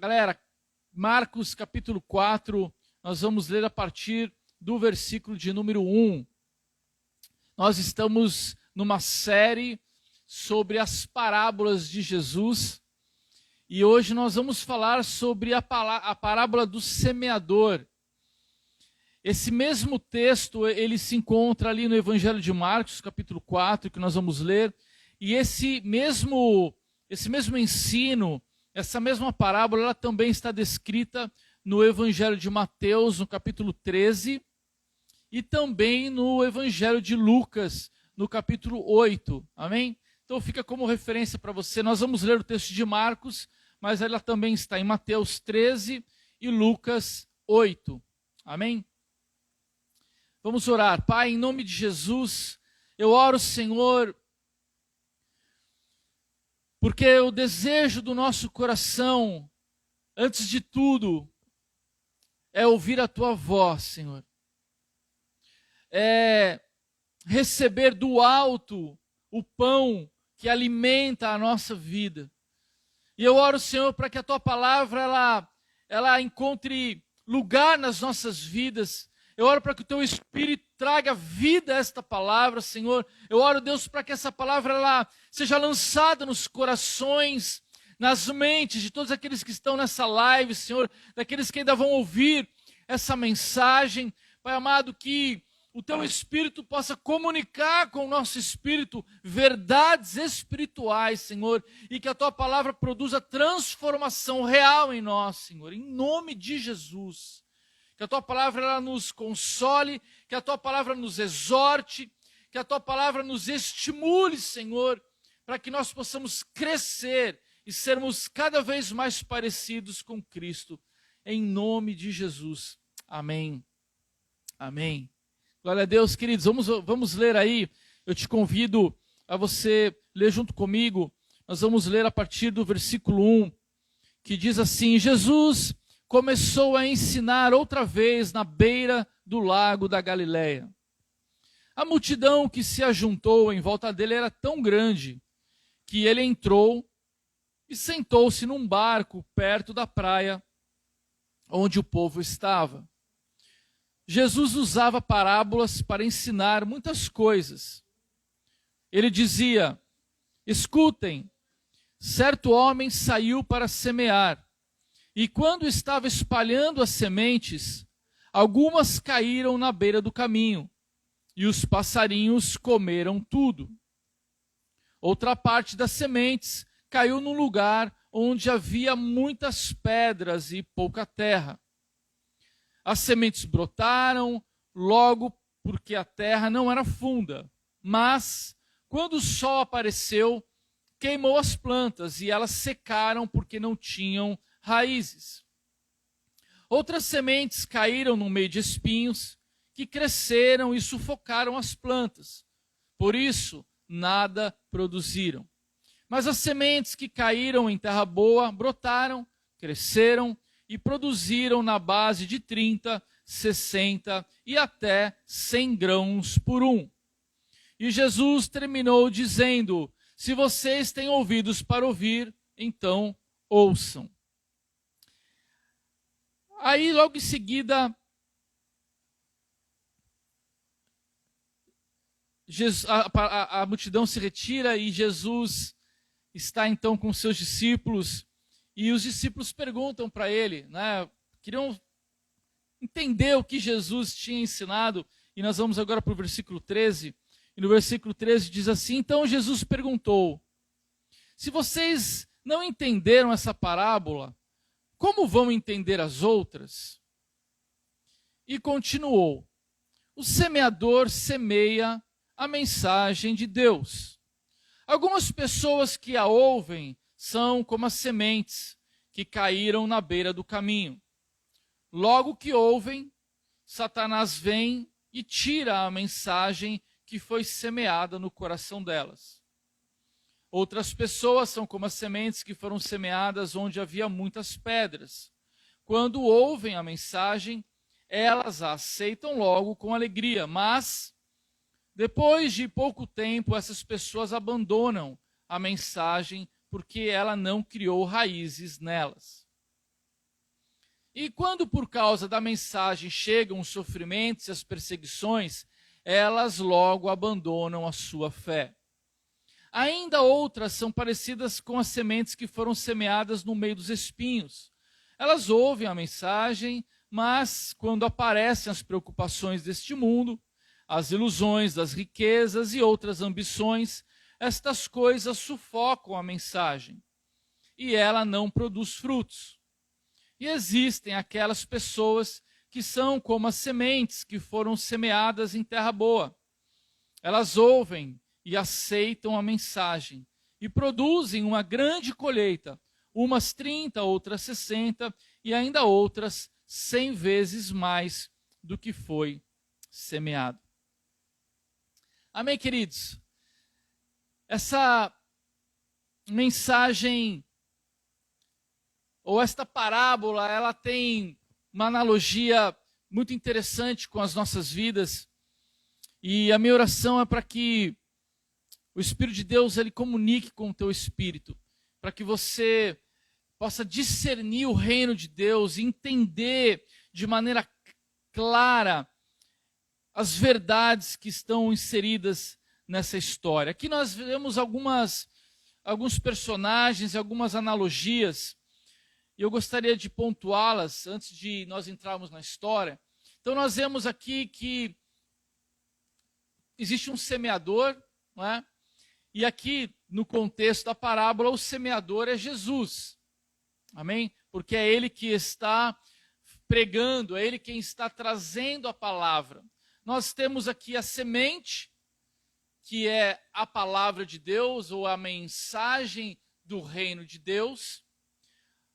Galera, Marcos capítulo 4, nós vamos ler a partir do versículo de número 1. Nós estamos numa série sobre as parábolas de Jesus e hoje nós vamos falar sobre a parábola do semeador. Esse mesmo texto, ele se encontra ali no Evangelho de Marcos, capítulo 4, que nós vamos ler, e esse mesmo ensino, essa mesma parábola, ela também está descrita no Evangelho de Mateus, no capítulo 13, e também no Evangelho de Lucas, no capítulo 8. Amém? Então fica como referência para você. Nós vamos ler o texto de Marcos, mas ela também está em Mateus 13 e Lucas 8. Amém? Vamos orar. Pai, em nome de Jesus, eu oro, Senhor, porque o desejo do nosso coração, antes de tudo, é ouvir a Tua voz, Senhor. É receber do alto o pão que alimenta a nossa vida. E eu oro, Senhor, para que a Tua palavra ela encontre lugar nas nossas vidas. Eu oro para que o Teu Espírito traga vida a esta palavra, Senhor. Eu oro, Deus, para que essa palavra ela seja lançada nos corações, nas mentes de todos aqueles que estão nessa live, Senhor, daqueles que ainda vão ouvir essa mensagem. Pai amado, que o Teu Espírito possa comunicar com o nosso espírito verdades espirituais, Senhor, e que a Tua palavra produza transformação real em nós, Senhor, em nome de Jesus. Que a Tua palavra ela nos console, que a Tua palavra nos exorte, que a Tua palavra nos estimule, Senhor, para que nós possamos crescer e sermos cada vez mais parecidos com Cristo, em nome de Jesus. Amém. Amém. Glória a Deus, queridos. Vamos ler aí. Eu te convido a você ler junto comigo. Nós vamos ler a partir do versículo 1, que diz assim: Jesus começou a ensinar outra vez na beira do lago da Galileia. A multidão que se ajuntou em volta dele era tão grande que ele entrou e sentou-se num barco perto da praia onde o povo estava. Jesus usava parábolas para ensinar muitas coisas. Ele dizia: escutem, certo homem saiu para semear. E quando estava espalhando as sementes, algumas caíram na beira do caminho, e os passarinhos comeram tudo. Outra parte das sementes caiu num lugar onde havia muitas pedras e pouca terra. As sementes brotaram logo porque a terra não era funda, mas quando o sol apareceu, queimou as plantas e elas secaram porque não tinham raízes. Outras sementes caíram no meio de espinhos, que cresceram e sufocaram as plantas. Por isso, nada produziram. Mas as sementes que caíram em terra boa brotaram, cresceram e produziram na base de 30, 60 e até 100 grãos por um. E Jesus terminou dizendo: se vocês têm ouvidos para ouvir, então ouçam. Aí, logo em seguida, a multidão se retira e Jesus está então com seus discípulos. E os discípulos perguntam para ele, né? Queriam entender o que Jesus tinha ensinado. E nós vamos agora para o versículo 13. E no versículo 13 diz assim: então Jesus perguntou: se vocês não entenderam essa parábola, como vão entender as outras? E continuou: o semeador semeia a mensagem de Deus. Algumas pessoas que a ouvem são como as sementes que caíram na beira do caminho. Logo que ouvem, Satanás vem e tira a mensagem que foi semeada no coração delas. Outras pessoas são como as sementes que foram semeadas onde havia muitas pedras. Quando ouvem a mensagem, elas a aceitam logo com alegria, mas depois de pouco tempo essas pessoas abandonam a mensagem porque ela não criou raízes nelas. E quando por causa da mensagem chegam os sofrimentos e as perseguições, elas logo abandonam a sua fé. Ainda outras são parecidas com as sementes que foram semeadas no meio dos espinhos. Elas ouvem a mensagem, mas quando aparecem as preocupações deste mundo, as ilusões das riquezas e outras ambições, estas coisas sufocam a mensagem e ela não produz frutos. E existem aquelas pessoas que são como as sementes que foram semeadas em terra boa. Elas ouvem e aceitam a mensagem e produzem uma grande colheita, umas 30, outras 60 e ainda outras 100 vezes mais do que foi semeado. Amém, queridos? Essa mensagem, ou esta parábola, ela tem uma analogia muito interessante com as nossas vidas. E a minha oração é para que o Espírito de Deus ele comunique com o teu espírito, para que você possa discernir o reino de Deus e entender de maneira clara as verdades que estão inseridas nessa história. Aqui nós vemos alguns personagens, algumas analogias, e eu gostaria de pontuá-las antes de nós entrarmos na história. Então nós vemos aqui que existe um semeador, não é? E aqui, no contexto da parábola, o semeador é Jesus. Amém? Porque é ele que está pregando, é ele quem está trazendo a palavra. Nós temos aqui a semente, que é a palavra de Deus, ou a mensagem do reino de Deus.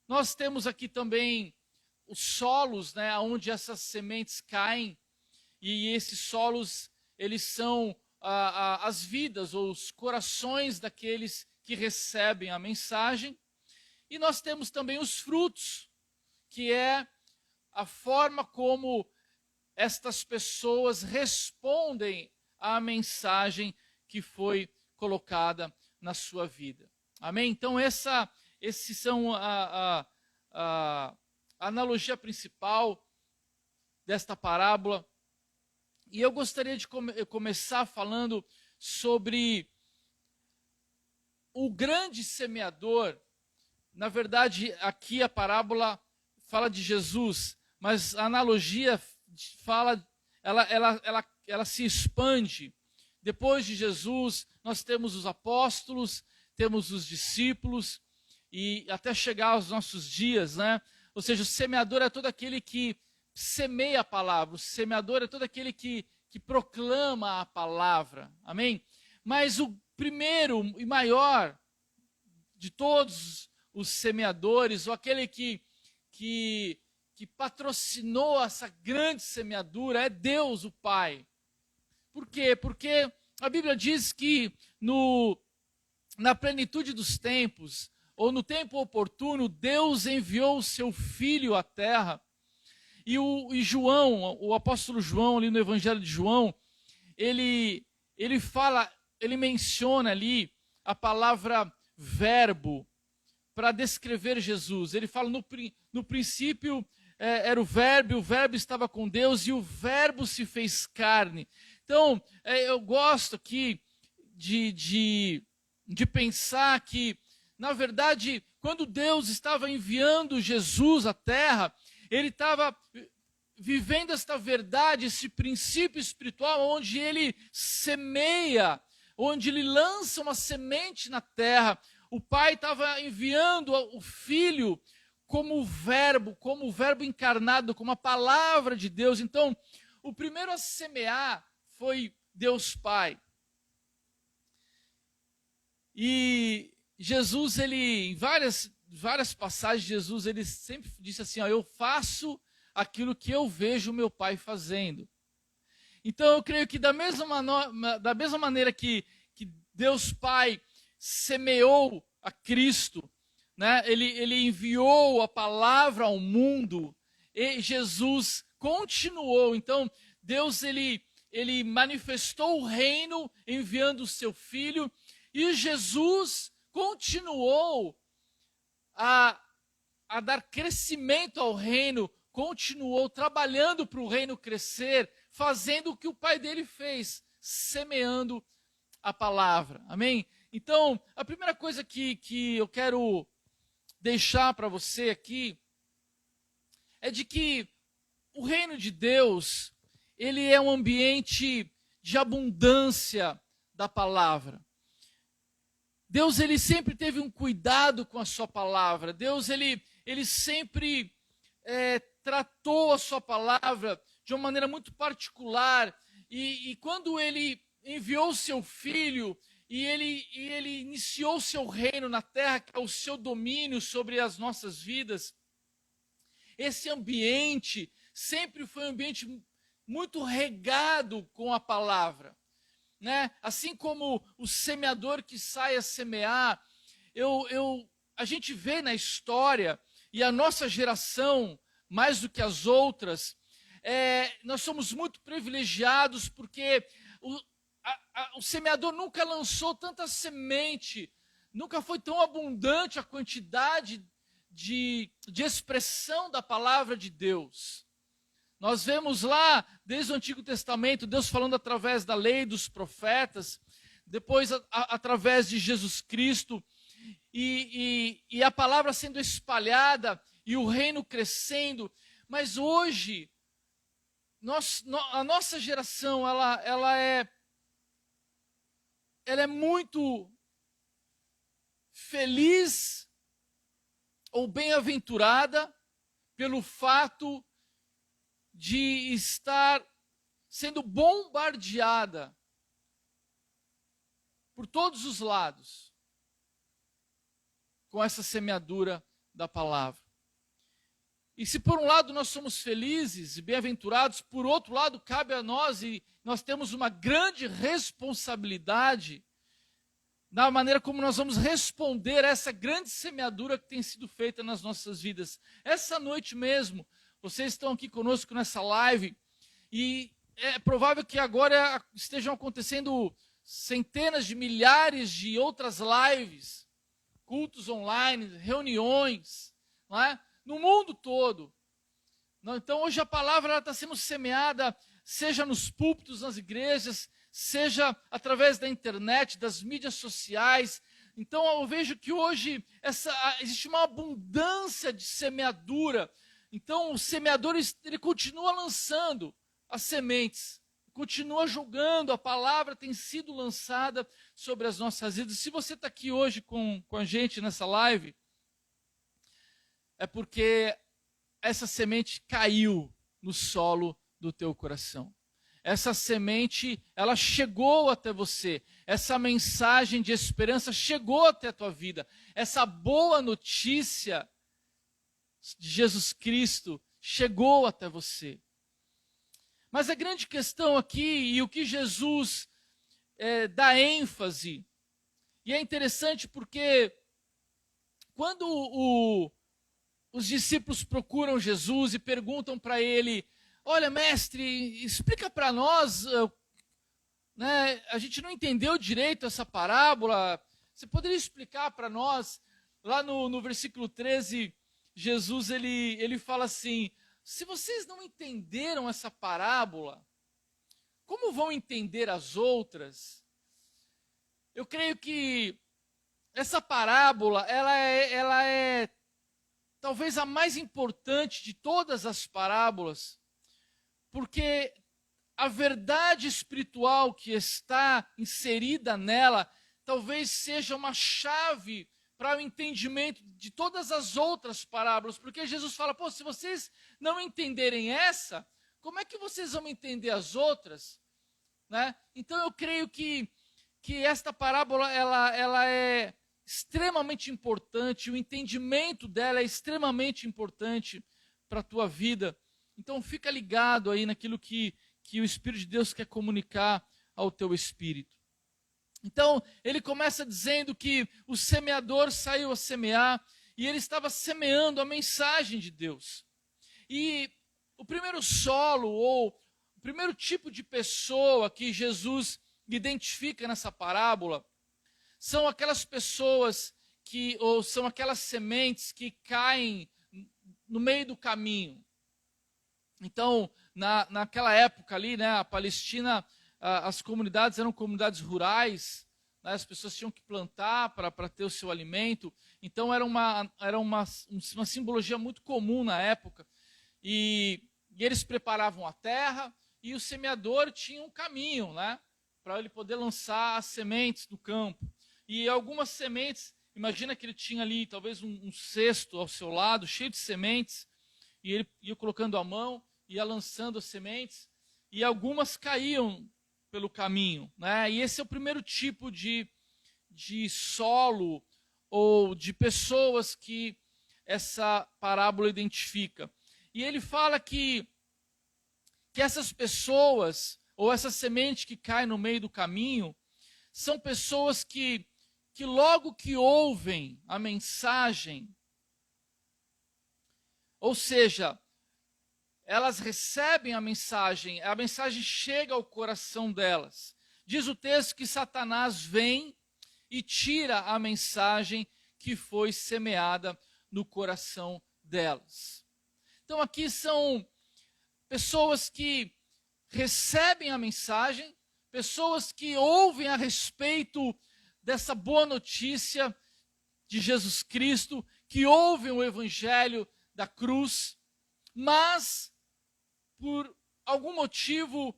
Nós temos aqui também os solos, né, onde essas sementes caem, e esses solos, eles são as vidas ou os corações daqueles que recebem a mensagem. E nós temos também os frutos, que é a forma como estas pessoas respondem à mensagem que foi colocada na sua vida. Amém? Então esses são a analogia principal desta parábola. E eu gostaria de começar falando sobre o grande semeador. Na verdade, aqui a parábola fala de Jesus, mas a analogia fala, ela se expande. Depois de Jesus, nós temos os apóstolos, temos os discípulos, e até chegar aos nossos dias, né? Ou seja, o semeador é todo aquele que semeia a palavra, o semeador é todo aquele que proclama a palavra, amém? Mas o primeiro e maior de todos os semeadores, ou aquele que patrocinou essa grande semeadura, é Deus, o Pai. Por quê? Porque a Bíblia diz que na plenitude dos tempos, ou no tempo oportuno, Deus enviou o seu Filho à terra. E João, o apóstolo João, ali no Evangelho de João, ele menciona ali a palavra verbo para descrever Jesus. Ele fala, no princípio era o verbo estava com Deus e o verbo se fez carne. Então, eu gosto aqui de pensar que, na verdade, quando Deus estava enviando Jesus à terra, ele estava vivendo esta verdade, esse princípio espiritual, onde ele semeia, onde ele lança uma semente na terra. O Pai estava enviando o Filho como o verbo encarnado, como a palavra de Deus. Então, o primeiro a semear foi Deus Pai. E Jesus, em várias passagens, Jesus ele sempre disse assim, eu faço aquilo que eu vejo o meu Pai fazendo. Então eu creio que da mesma maneira que Deus Pai semeou a Cristo, né? Ele enviou a palavra ao mundo, e Jesus continuou. Então Deus ele manifestou o reino enviando o seu Filho, e Jesus continuou a dar crescimento ao reino continuou trabalhando para o reino crescer, fazendo o que o pai dele fez, semeando a palavra. Amém? Então, a primeira coisa que eu quero deixar para você aqui é de que o reino de Deus, ele é um ambiente de abundância da palavra. Deus, ele sempre teve um cuidado com a sua palavra. Deus, ele sempre tratou a sua palavra de uma maneira muito particular. E quando ele enviou o seu filho e ele iniciou o seu reino na terra, que é o seu domínio sobre as nossas vidas, esse ambiente sempre foi um ambiente muito regado com a palavra, né? Assim como o semeador que sai a semear, a gente vê na história, e a nossa geração, mais do que as outras, nós somos muito privilegiados porque o semeador nunca lançou tanta semente, nunca foi tão abundante a quantidade de expressão da palavra de Deus. Nós vemos lá, desde o Antigo Testamento, Deus falando através da lei, dos profetas, depois através de Jesus Cristo, e a palavra sendo espalhada, e o reino crescendo. Mas hoje, a nossa geração, ela é muito feliz ou bem-aventurada pelo fato de estar sendo bombardeada por todos os lados com essa semeadura da palavra. E se por um lado nós somos felizes e bem-aventurados, por outro lado cabe a nós, e nós temos uma grande responsabilidade na maneira como nós vamos responder a essa grande semeadura que tem sido feita nas nossas vidas. Essa noite mesmo, vocês estão aqui conosco nessa live, e é provável que agora estejam acontecendo centenas de milhares de outras lives, cultos online, reuniões, não é? No mundo todo. Então hoje a palavra está sendo semeada, seja nos púlpitos, nas igrejas, seja através da internet, das mídias sociais. Então eu vejo que hoje existe uma abundância de semeadura. Então o semeador, ele continua lançando as sementes, continua jogando, a palavra tem sido lançada sobre as nossas vidas. Se você está aqui hoje com a gente nessa live, é porque essa semente caiu no solo do teu coração. Essa semente, ela chegou até você. Essa mensagem de esperança chegou até a tua vida. Essa boa notícia de Jesus Cristo chegou até você. Mas a grande questão aqui, e o que Jesus dá ênfase, e é interessante porque quando os discípulos procuram Jesus e perguntam para ele: olha, mestre, explica para nós, né, a gente não entendeu direito essa parábola, você poderia explicar para nós? Lá no versículo 13, Jesus ele fala assim: se vocês não entenderam essa parábola, como vão entender as outras? Eu creio que essa parábola, ela é talvez a mais importante de todas as parábolas, porque a verdade espiritual que está inserida nela talvez seja uma chave para o entendimento de todas as outras parábolas, porque Jesus fala: pô, se vocês não entenderem essa, como é que vocês vão entender as outras? Né? Então eu creio que esta parábola ela é extremamente importante, o entendimento dela é extremamente importante para a tua vida. Então fica ligado aí naquilo que o Espírito de Deus quer comunicar ao teu espírito. Então ele começa dizendo que o semeador saiu a semear e ele estava semeando a mensagem de Deus. E o primeiro solo, ou o primeiro tipo de pessoa que Jesus identifica nessa parábola, são aquelas pessoas ou são aquelas sementes que caem no meio do caminho. Então, naquela época ali, né, a Palestina, as comunidades eram comunidades rurais, né, as pessoas tinham que plantar para ter o seu alimento. Então, era uma simbologia muito comum na época. E eles preparavam a terra e o semeador tinha um caminho, né, para ele poder lançar as sementes no campo. E algumas sementes, imagina que ele tinha ali talvez um cesto ao seu lado, cheio de sementes, e ele ia colocando a mão, ia lançando as sementes, e algumas caíam pelo caminho, né? E esse é o primeiro tipo de solo ou de pessoas que essa parábola identifica. E ele fala que essas pessoas, ou essa semente que cai no meio do caminho, são pessoas que logo que ouvem a mensagem, ou seja, elas recebem a mensagem chega ao coração delas. Diz o texto que Satanás vem e tira a mensagem que foi semeada no coração delas. Então aqui são pessoas que recebem a mensagem, pessoas que ouvem a respeito dessa boa notícia de Jesus Cristo, que ouvem o evangelho da cruz, mas por algum motivo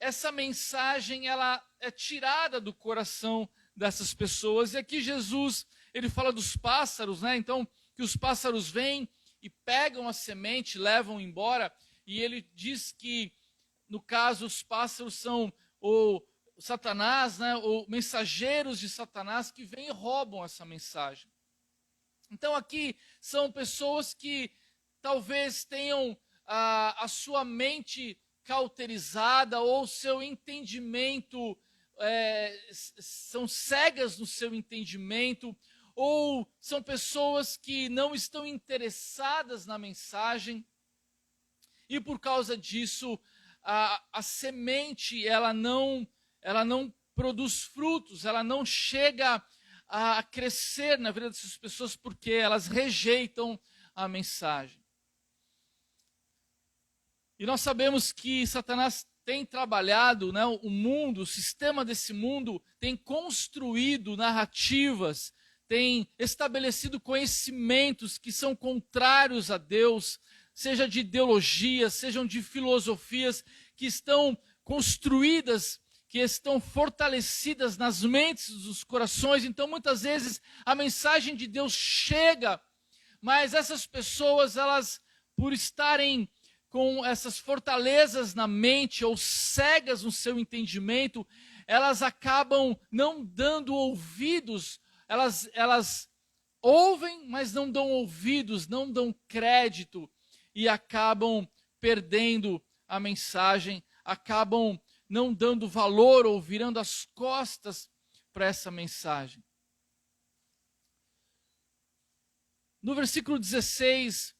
essa mensagem ela é tirada do coração dessas pessoas. E aqui Jesus, ele fala dos pássaros, né? Então, que os pássaros vêm e pegam a semente, levam embora, e ele diz que, no caso, os pássaros são o Satanás, né? Ou mensageiros de Satanás que vêm e roubam essa mensagem. Então, aqui são pessoas que talvez tenham a sua mente cauterizada ou seu entendimento, são cegas no seu entendimento, ou são pessoas que não estão interessadas na mensagem, e por causa disso, a semente ela não produz frutos, ela não chega a crescer na vida dessas pessoas porque elas rejeitam a mensagem. E nós sabemos que Satanás tem trabalhado, né, o mundo, o sistema desse mundo tem construído narrativas, tem estabelecido conhecimentos que são contrários a Deus, seja de ideologias, sejam de filosofias que estão construídas, que estão fortalecidas nas mentes dos corações. Então, muitas vezes, a mensagem de Deus chega, mas essas pessoas, elas, por estarem com essas fortalezas na mente ou cegas no seu entendimento, elas acabam não dando ouvidos, elas ouvem, mas não dão ouvidos, não dão crédito e acabam perdendo a mensagem, acabam não dando valor ou virando as costas para essa mensagem. No versículo 16,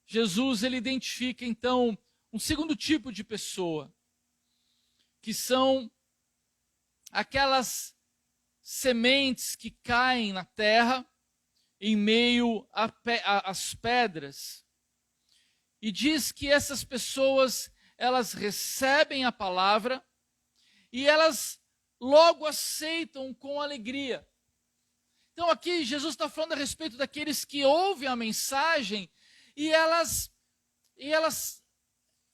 Jesus ele identifica então um segundo tipo de pessoa, que são aquelas sementes que caem na terra em meio às pedras. E diz que essas pessoas, elas recebem a palavra e elas logo aceitam com alegria. Então aqui Jesus está falando a respeito daqueles que ouvem a mensagem e elas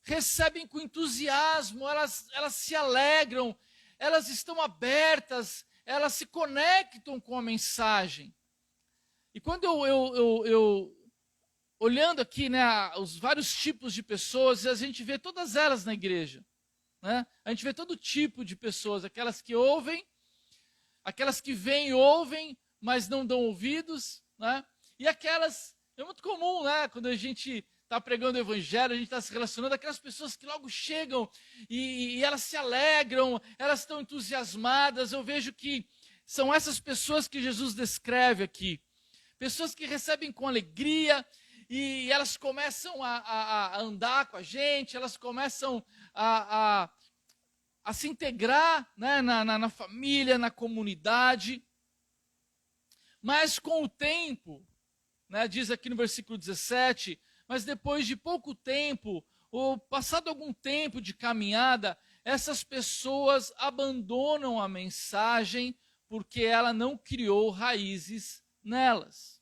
recebem com entusiasmo, elas se alegram, elas estão abertas, elas se conectam com a mensagem. E quando eu olhando aqui, né, os vários tipos de pessoas, a gente vê todas elas na igreja, né? A gente vê todo tipo de pessoas, aquelas que ouvem, aquelas que vêm e ouvem, mas não dão ouvidos, né? E aquelas, é muito comum, né, quando a gente está pregando o evangelho, a gente está se relacionando, aquelas pessoas que logo chegam e elas se alegram, elas estão entusiasmadas. Eu vejo que são essas pessoas que Jesus descreve aqui, pessoas que recebem com alegria, e elas começam a andar com a gente, elas começam a se integrar, né, na família, na comunidade. Mas com o tempo, né, diz aqui no versículo 17, mas depois de pouco tempo, ou passado algum tempo de caminhada, essas pessoas abandonam a mensagem porque ela não criou raízes nelas.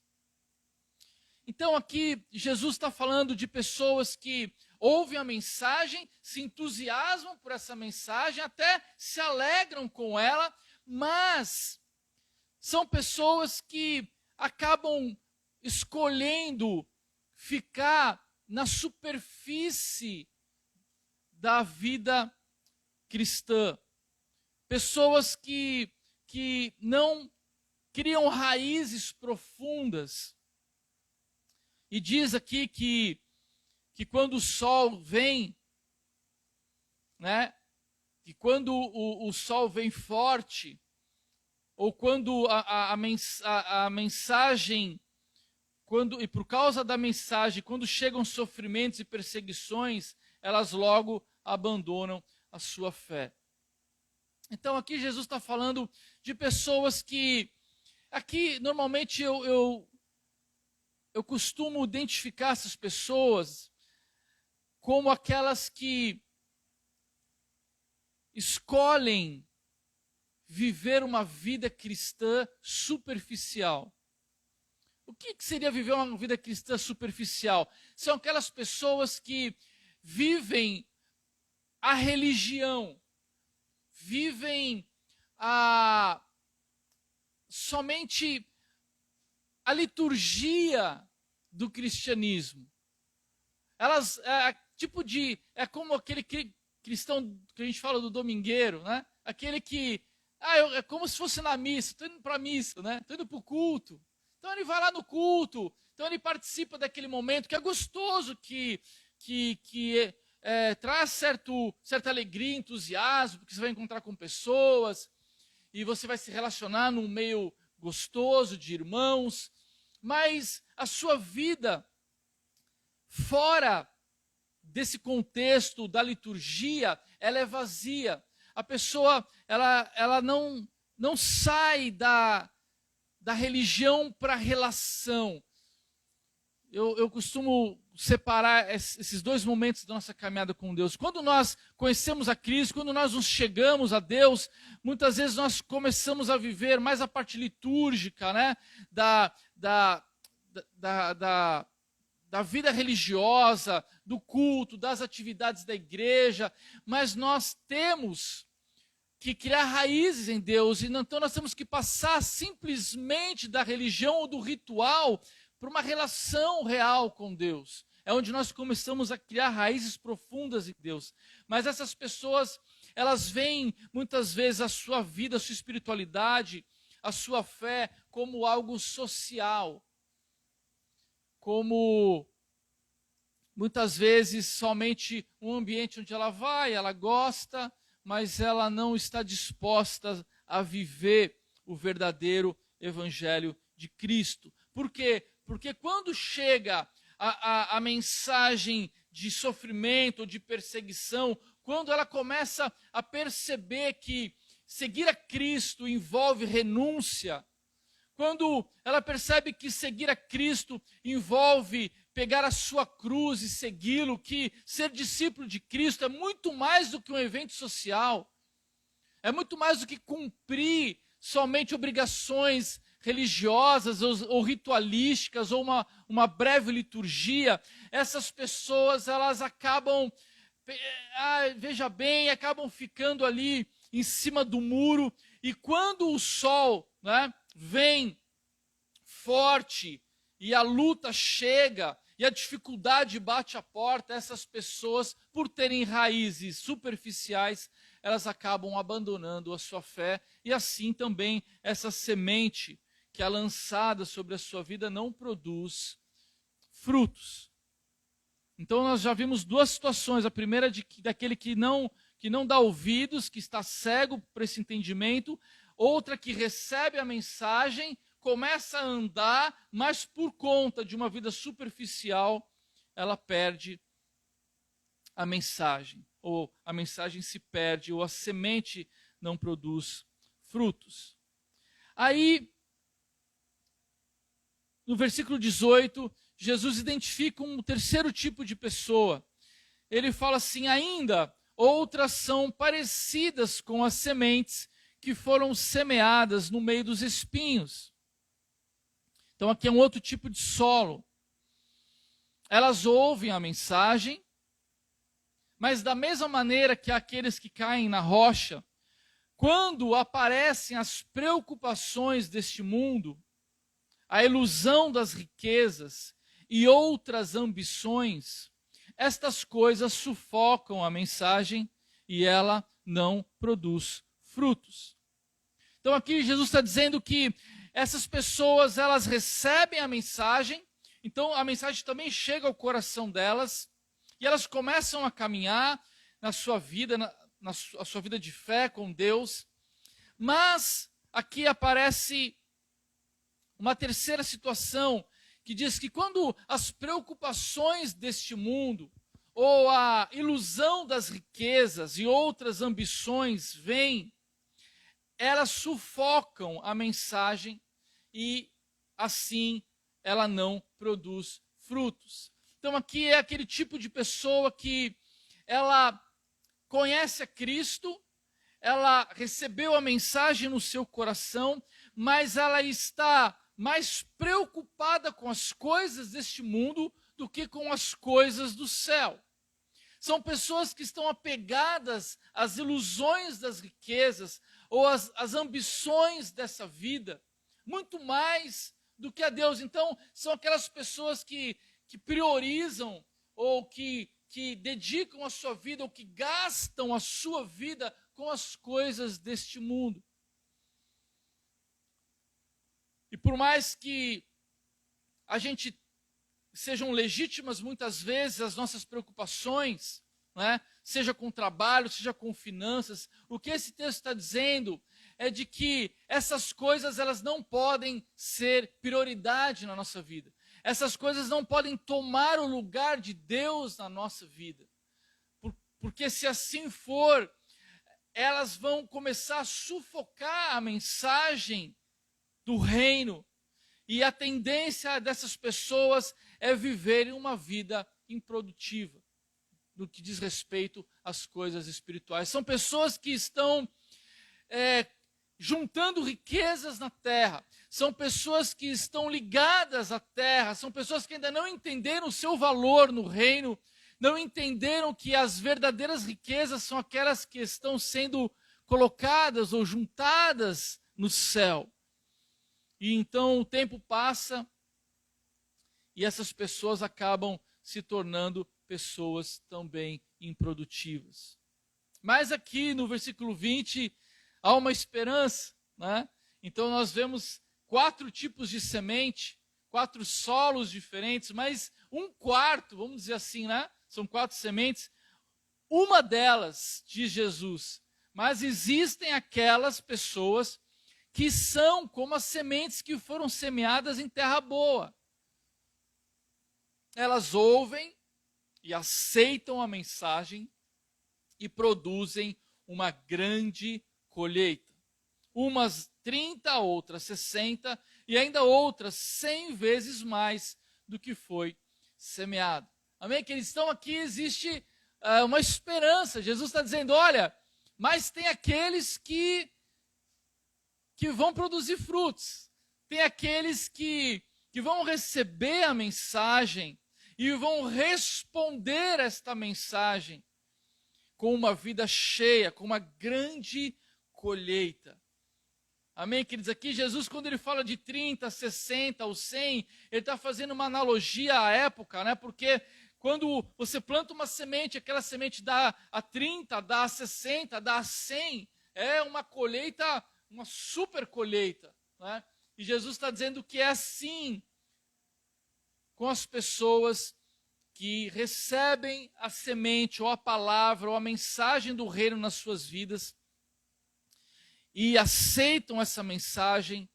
Então aqui Jesus está falando de pessoas que ouvem a mensagem, se entusiasmam por essa mensagem, até se alegram com ela, mas são pessoas que acabam escolhendo ficar na superfície da vida cristã. Pessoas que não criam raízes profundas. E diz aqui que quando o sol vem, né, que quando o sol vem forte, ou quando a mensagem, e por causa da mensagem, quando chegam sofrimentos e perseguições, elas logo abandonam a sua fé. Então aqui Jesus está falando de pessoas que, aqui normalmente eu costumo identificar essas pessoas como aquelas que escolhem viver uma vida cristã superficial. O que seria viver uma vida cristã superficial? São aquelas pessoas que vivem a religião, vivem somente a liturgia do cristianismo. Elas, é como aquele cristão que a gente fala do domingueiro, né? Aquele que, é como se fosse na missa, estou indo para a missa, né? Estou indo para o culto. Então ele vai lá no culto, então ele participa daquele momento que é gostoso, que traz certa alegria, entusiasmo, porque você vai encontrar com pessoas, e você vai se relacionar num meio gostoso de irmãos, mas a sua vida fora desse contexto da liturgia, ela é vazia. A pessoa, ela não sai da religião para a relação. Eu costumo separar esses dois momentos da nossa caminhada com Deus. Quando nós conhecemos a Cristo, quando nós nos chegamos a Deus, muitas vezes nós começamos a viver mais a parte litúrgica, né? Da vida religiosa, do culto, das atividades da igreja, mas nós temos que criar raízes em Deus, e então nós temos que passar simplesmente da religião ou do ritual para uma relação real com Deus. É onde nós começamos a criar raízes profundas em Deus. Mas essas pessoas, elas veem muitas vezes a sua vida, a sua espiritualidade, a sua fé como algo social. Como muitas vezes somente um ambiente onde ela vai, ela gosta, mas ela não está disposta a viver o verdadeiro evangelho de Cristo. Por quê? Porque quando chega a mensagem de sofrimento, de perseguição, quando ela começa a perceber que seguir a Cristo envolve renúncia, quando ela percebe que seguir a Cristo envolve pegar a sua cruz e segui-lo, que ser discípulo de Cristo é muito mais do que um evento social, é muito mais do que cumprir somente obrigações religiosas ou ritualísticas ou uma breve liturgia. Essas pessoas, elas acabam, veja bem, acabam ficando ali em cima do muro, e quando o sol, né, vem forte e a luta chega e a dificuldade bate a porta, essas pessoas, por terem raízes superficiais, elas acabam abandonando a sua fé, e assim também essa semente que é lançada sobre a sua vida não produz frutos. Então nós já vimos duas situações. A primeira é daquele que não dá ouvidos, que está cego para esse entendimento. Outra que recebe a mensagem, começa a andar, mas por conta de uma vida superficial, ela perde a mensagem. Ou a mensagem se perde, ou a semente não produz frutos. Aí, no versículo 18, Jesus identifica um terceiro tipo de pessoa. ele fala assim: ainda outras são parecidas com as sementes que foram semeadas no meio dos espinhos. Então aqui é um outro tipo de solo. Elas ouvem a mensagem, mas da mesma maneira que aqueles que caem na rocha, quando aparecem as preocupações deste mundo, a ilusão das riquezas e outras ambições, estas coisas sufocam a mensagem e ela não produz frutos. Então aqui Jesus está dizendo que essas pessoas, elas recebem a mensagem, então a mensagem também chega ao coração delas, e elas começam a caminhar na sua vida, na sua vida de fé com Deus, mas aqui aparece uma terceira situação, que diz que quando as preocupações deste mundo, ou a ilusão das riquezas e outras ambições vêm, elas sufocam a mensagem e assim ela não produz frutos. Então aqui é aquele tipo de pessoa que ela conhece a Cristo, ela recebeu a mensagem no seu coração, mas ela está mais preocupada com as coisas deste mundo do que com as coisas do céu. São pessoas que estão apegadas às ilusões das riquezas ou às ambições dessa vida, muito mais do que a Deus. Então, são aquelas pessoas que priorizam ou que dedicam a sua vida ou que gastam a sua vida com as coisas deste mundo. E por mais que a gente sejam legítimas muitas vezes as nossas preocupações, né? Seja com trabalho, seja com finanças, o que esse texto está dizendo é de que essas coisas elas não podem ser prioridade na nossa vida. Essas coisas não podem tomar o lugar de Deus na nossa vida. Porque se assim for, elas vão começar a sufocar a mensagem do reino. E a tendência dessas pessoas é viverem uma vida improdutiva no que diz respeito às coisas espirituais. São pessoas que estão juntando riquezas na terra. São pessoas que estão ligadas à terra. São pessoas que ainda não entenderam o seu valor no reino, não entenderam que as verdadeiras riquezas são aquelas que estão sendo colocadas ou juntadas no céu. E então o tempo passa e essas pessoas acabam se tornando pessoas também improdutivas. Mas aqui no versículo 20 há uma esperança, né? Então nós vemos 4 tipos de semente, 4 solos diferentes, mas um quarto, vamos dizer assim, né? São 4 sementes. Uma delas, diz Jesus, mas existem aquelas pessoas que são como as sementes que foram semeadas em terra boa. Elas ouvem e aceitam a mensagem e produzem uma grande colheita. Umas 30, outras 60 e ainda outras 100 vezes mais do que foi semeado. Amém? Que eles estão aqui, existe uma esperança. Jesus está dizendo, olha, mas tem aqueles que vão produzir frutos. Tem aqueles que vão receber a mensagem e vão responder esta mensagem com uma vida cheia, com uma grande colheita. Amém, queridos? Aqui Jesus, quando ele fala de 30, 60 ou 100, ele está fazendo uma analogia à época, né? Porque quando você planta uma semente, aquela semente dá a 30, dá a 60, dá a 100, é uma colheita, uma super colheita, né? E Jesus está dizendo que é assim com as pessoas que recebem a semente ou a palavra ou a mensagem do reino nas suas vidas e aceitam essa mensagem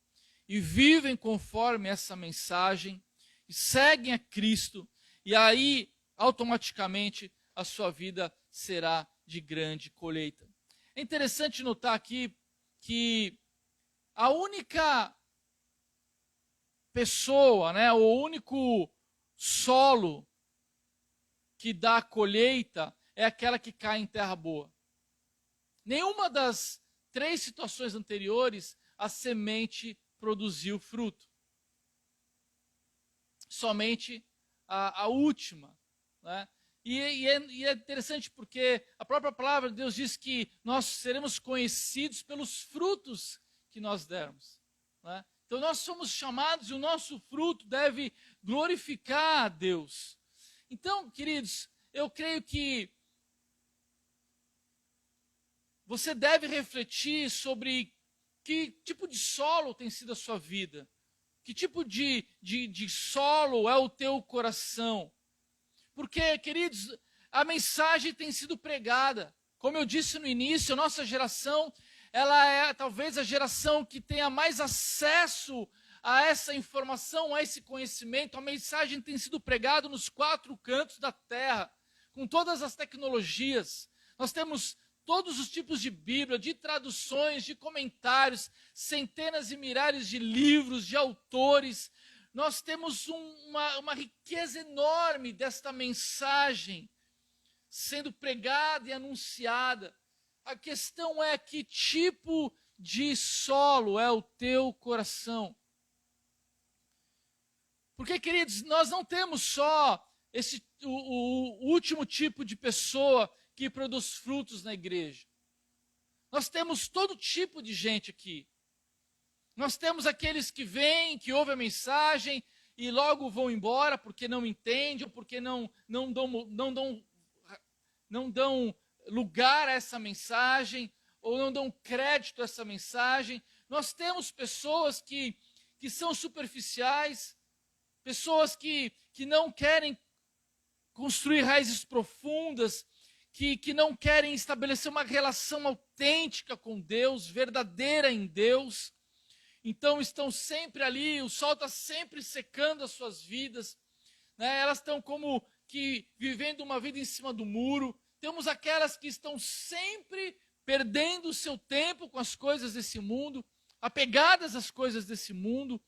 e vivem conforme essa mensagem e seguem a Cristo, e aí automaticamente a sua vida será de grande colheita. É interessante notar aqui que a única pessoa, né, o único solo que dá colheita é aquela que cai em terra boa. Nenhuma das 3 situações anteriores a semente produziu fruto. Somente a última, né? E é interessante porque a própria palavra de Deus diz que nós seremos conhecidos pelos frutos que nós dermos, né? Então nós somos chamados e o nosso fruto deve glorificar a Deus. Então, queridos, eu creio que você deve refletir sobre que tipo de solo tem sido a sua vida. Que tipo de solo é o teu coração? Porque, queridos, a mensagem tem sido pregada. Como eu disse no início, a nossa geração, ela é talvez a geração que tenha mais acesso a essa informação, a esse conhecimento. A mensagem tem sido pregada nos 4 cantos da terra, com todas as tecnologias. Nós temos todos os tipos de Bíblia, de traduções, de comentários, centenas e milhares de livros, de autores. Nós temos uma riqueza enorme desta mensagem sendo pregada e anunciada. A questão é que tipo de solo é o teu coração. Porque, queridos, nós não temos só o último tipo de pessoa que produz frutos na igreja. Nós temos todo tipo de gente aqui. Nós temos aqueles que vêm, que ouvem a mensagem e logo vão embora porque não entendem, ou porque não dão lugar a essa mensagem, ou não dão crédito a essa mensagem. Nós temos pessoas que são superficiais, pessoas que não querem construir raízes profundas, que não querem estabelecer uma relação autêntica com Deus, verdadeira em Deus. Então estão sempre ali, o sol está sempre secando as suas vidas, né? Elas estão como que vivendo uma vida em cima do muro. Temos aquelas que estão sempre perdendo o seu tempo com as coisas desse mundo, apegadas às coisas desse mundo.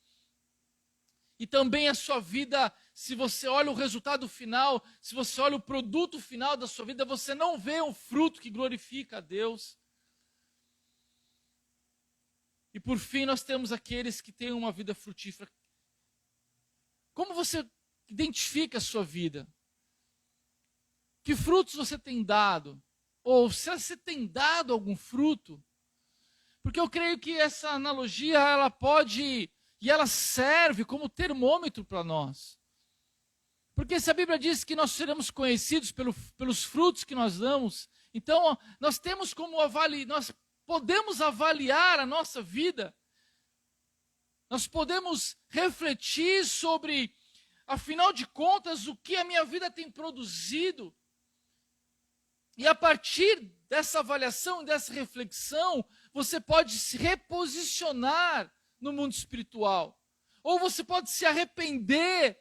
E também a sua vida, se você olha o resultado final, se você olha o produto final da sua vida, você não vê um fruto que glorifica a Deus. E por fim, nós temos aqueles que têm uma vida frutífera. Como você identifica a sua vida? Que frutos você tem dado? Ou se você tem dado algum fruto? Porque eu creio que essa analogia, ela pode... E ela serve como termômetro para nós. Porque se a Bíblia diz que nós seremos conhecidos pelos frutos que nós damos, então nós temos como avaliar, nós podemos avaliar a nossa vida. Nós podemos refletir sobre, afinal de contas, o que a minha vida tem produzido. E a partir dessa avaliação, dessa reflexão, você pode se reposicionar no mundo espiritual. Ou você pode se arrepender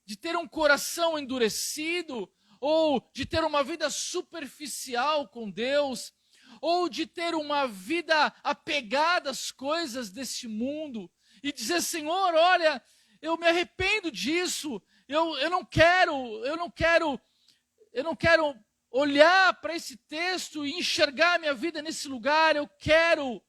de ter um coração endurecido, ou de ter uma vida superficial com Deus, ou de ter uma vida apegada às coisas desse mundo, e dizer, Senhor, olha, eu me arrependo disso, eu não quero olhar para esse texto e enxergar a minha vida nesse lugar, eu quero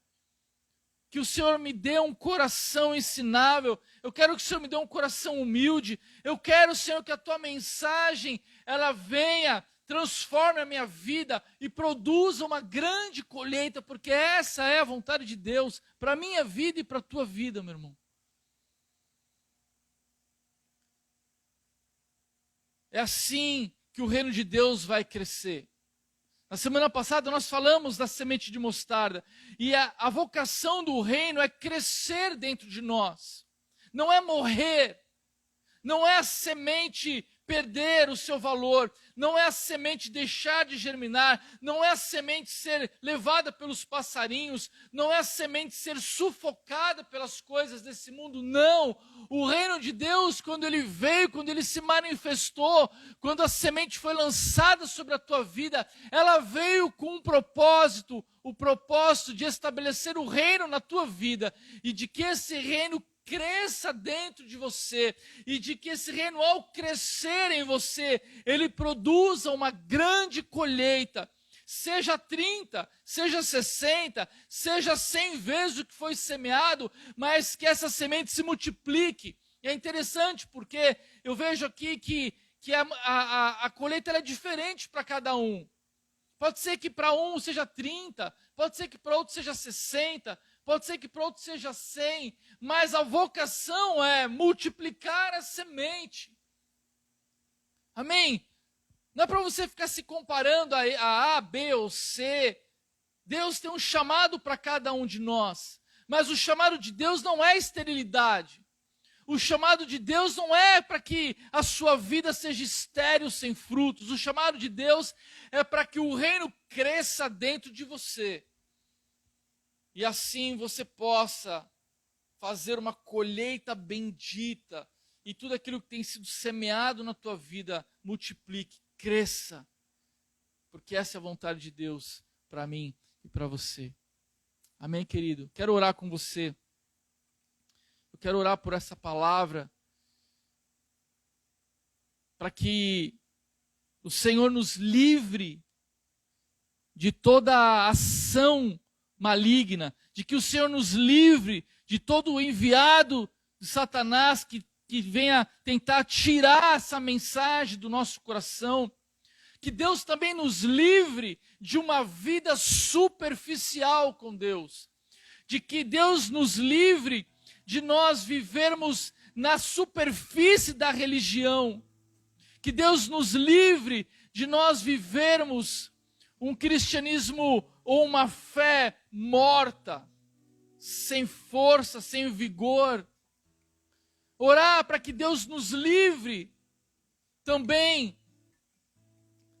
que o Senhor me dê um coração ensinável. Eu quero que o Senhor me dê um coração humilde. Eu quero, Senhor, que a Tua mensagem, ela venha, transforme a minha vida e produza uma grande colheita, porque essa é a vontade de Deus para a minha vida e para a tua vida, meu irmão. É assim que o reino de Deus vai crescer. Na semana passada nós falamos da semente de mostarda. E a vocação do reino é crescer dentro de nós. Não é morrer. Não é a semente perder o seu valor. Não é a semente deixar de germinar. Não é a semente ser levada pelos passarinhos. Não é a semente ser sufocada pelas coisas desse mundo. Não. O reino de Deus, quando ele veio, quando ele se manifestou, quando a semente foi lançada sobre a tua vida, ela veio com um propósito, o propósito de estabelecer o reino na tua vida e de que esse reino cresça dentro de você e de que esse reino, ao crescer em você, ele produza uma grande colheita. Seja 30, seja 60, seja 100 vezes o que foi semeado, mas que essa semente se multiplique. E é interessante porque eu vejo aqui que a colheita ela é diferente para cada um. Pode ser que para um seja 30, pode ser que para outro seja 60, pode ser que para outro seja 100, mas a vocação é multiplicar a semente. Amém? Não é para você ficar se comparando a A, B ou C. Deus tem um chamado para cada um de nós. Mas o chamado de Deus não é esterilidade. O chamado de Deus não é para que a sua vida seja estéril, sem frutos. O chamado de Deus é para que o reino cresça dentro de você. E assim você possa fazer uma colheita bendita. E tudo aquilo que tem sido semeado na tua vida multiplique. Cresça, porque essa é a vontade de Deus para mim e para você. Amém, querido? Quero orar com você. Eu quero orar por essa palavra, para que o Senhor nos livre de toda ação maligna, de que o Senhor nos livre de todo o enviado de Satanás que venha tentar tirar essa mensagem do nosso coração. Que Deus também nos livre de uma vida superficial com Deus. De que Deus nos livre de nós vivermos na superfície da religião. Que Deus nos livre de nós vivermos um cristianismo ou uma fé morta, sem força, sem vigor. Orar para que Deus nos livre também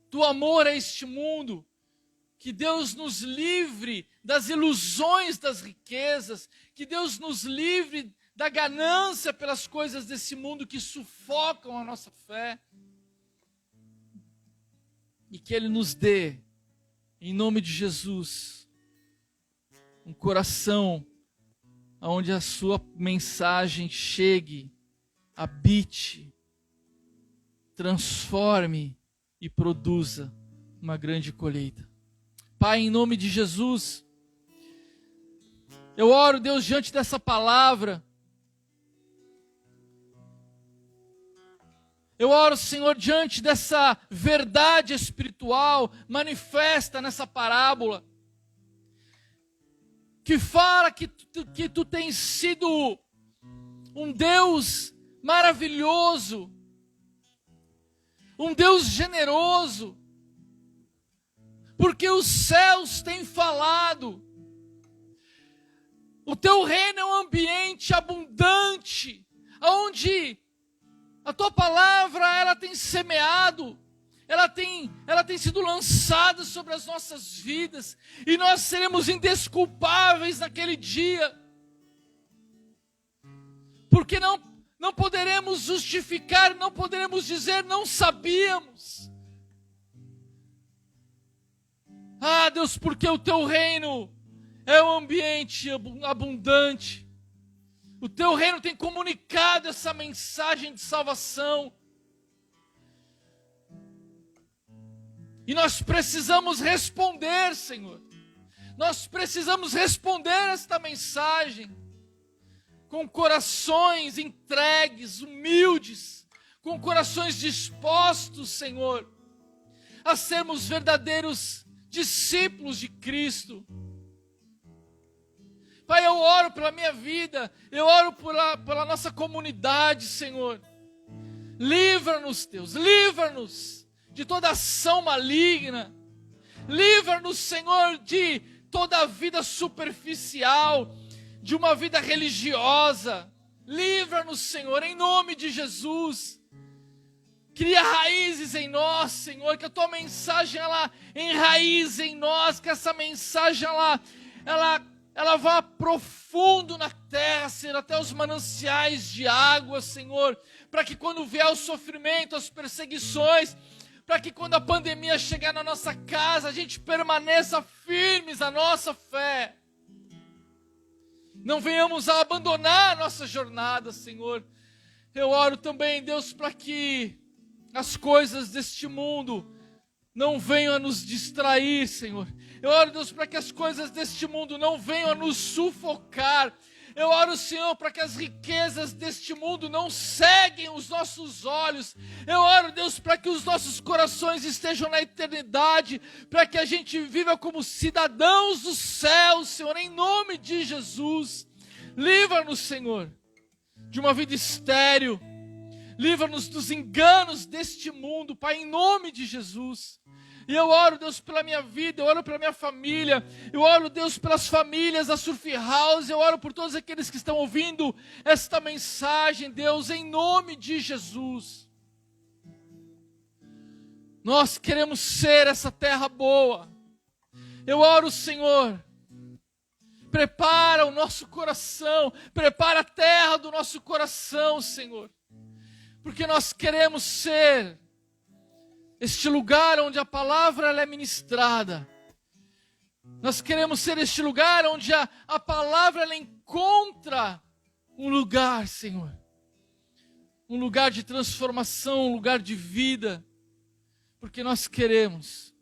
do amor a este mundo. Que Deus nos livre das ilusões das riquezas. Que Deus nos livre da ganância pelas coisas desse mundo que sufocam a nossa fé. E que Ele nos dê, em nome de Jesus, um coração onde a sua mensagem chegue, habite, transforme e produza uma grande colheita. Pai, em nome de Jesus, eu oro, Deus, diante dessa palavra. Eu oro, Senhor, diante dessa verdade espiritual manifesta nessa parábola, que fala que tu tens sido um Deus maravilhoso, um Deus generoso, porque os céus têm falado. O teu reino é um ambiente abundante, onde a tua palavra ela tem semeado, ela tem sido lançada sobre as nossas vidas, e nós seremos indesculpáveis naquele dia, porque não poderemos justificar, não poderemos dizer não sabíamos. Ah, Deus, porque o teu reino é um ambiente abundante, o teu reino tem comunicado essa mensagem de salvação, e nós precisamos responder, Senhor. Nós precisamos responder esta mensagem com corações entregues, humildes, com corações dispostos, Senhor, a sermos verdadeiros discípulos de Cristo. Pai, eu oro pela minha vida, eu oro pela nossa comunidade, Senhor. Livra-nos, Deus, livra-nos de toda ação maligna. Livra-nos, Senhor, de toda a vida superficial, de uma vida religiosa. Livra-nos, Senhor, em nome de Jesus. Cria raízes em nós, Senhor, que a tua mensagem ela enraize em nós, que essa mensagem ela vá profundo na terra, Senhor, até os mananciais de água, Senhor, para que quando vier o sofrimento, as perseguições, para que quando a pandemia chegar na nossa casa, a gente permaneça firmes na nossa fé. não venhamos a abandonar a nossa jornada, Senhor. Eu oro também, Deus, para que as coisas deste mundo não venham a nos distrair, Senhor. Eu oro, Deus, para que as coisas deste mundo não venham a nos sufocar. Eu oro, Senhor, para que as riquezas deste mundo não ceguem os nossos olhos. Eu oro, Deus, para que os nossos corações estejam na eternidade, para que a gente viva como cidadãos do céu, Senhor, em nome de Jesus. Livra-nos, Senhor, de uma vida estéril. Livra-nos dos enganos deste mundo, Pai, em nome de Jesus. E eu oro, Deus, pela minha vida, eu oro pela minha família, eu oro, Deus, pelas famílias da Surf House, eu oro por todos aqueles que estão ouvindo esta mensagem, Deus, em nome de Jesus. Nós queremos ser essa terra boa. Eu oro, Senhor, prepara o nosso coração, prepara a terra do nosso coração, Senhor, porque nós queremos ser este lugar onde a palavra ela é ministrada. Nós queremos ser este lugar onde a palavra ela encontra um lugar, Senhor. Um lugar de transformação, um lugar de vida. Porque nós queremos,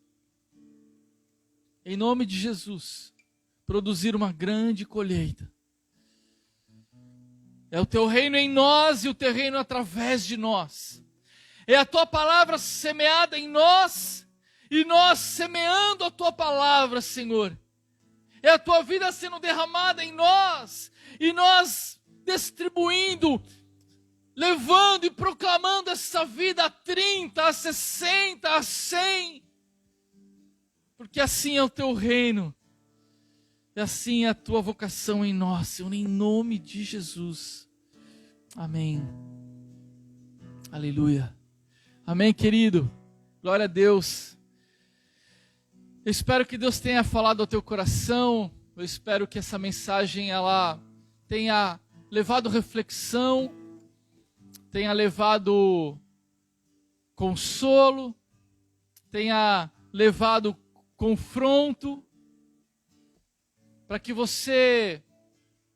em nome de Jesus, produzir uma grande colheita. É o teu reino em nós e o teu reino através de nós. É a tua palavra semeada em nós e nós semeando a tua palavra, Senhor. É a tua vida sendo derramada em nós e nós distribuindo, levando e proclamando essa vida a 30, a 60, a 100. Porque assim é o teu reino. E assim é a tua vocação em nós, Senhor, em nome de Jesus. Amém. Aleluia. Amém, querido. Glória a Deus. Eu espero que Deus tenha falado ao teu coração. Eu espero que essa mensagem ela tenha levado reflexão, tenha levado consolo, tenha levado confronto, para que você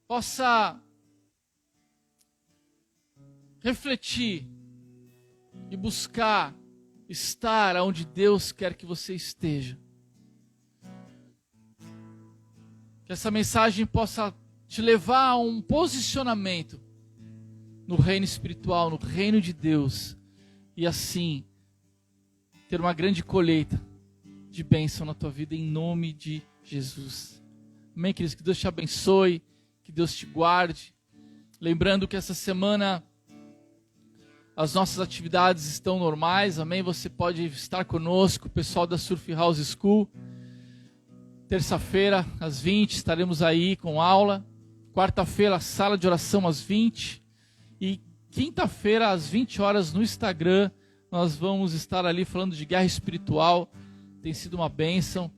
possa refletir e buscar estar onde Deus quer que você esteja. Que essa mensagem possa te levar a um posicionamento no reino espiritual, no reino de Deus, e assim ter uma grande colheita de bênção na tua vida em nome de Jesus. Amém, queridos? Que Deus te abençoe, que Deus te guarde. Lembrando que essa semana as nossas atividades estão normais, amém? Você pode estar conosco, o pessoal da Surf House School. Terça-feira, às 20, estaremos aí com aula. Quarta-feira, sala de oração às 20. E quinta-feira, às 20 horas, no Instagram, nós vamos estar ali falando de guerra espiritual. Tem sido uma bênção.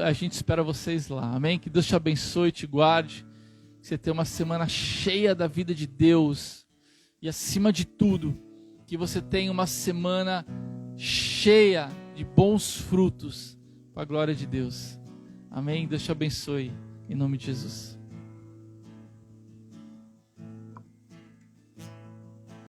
A gente espera vocês lá, amém? Que Deus te abençoe e te guarde. Que você tenha uma semana cheia da vida de Deus. E acima de tudo, que você tenha uma semana cheia de bons frutos para a glória de Deus. Amém? Deus te abençoe, em nome de Jesus.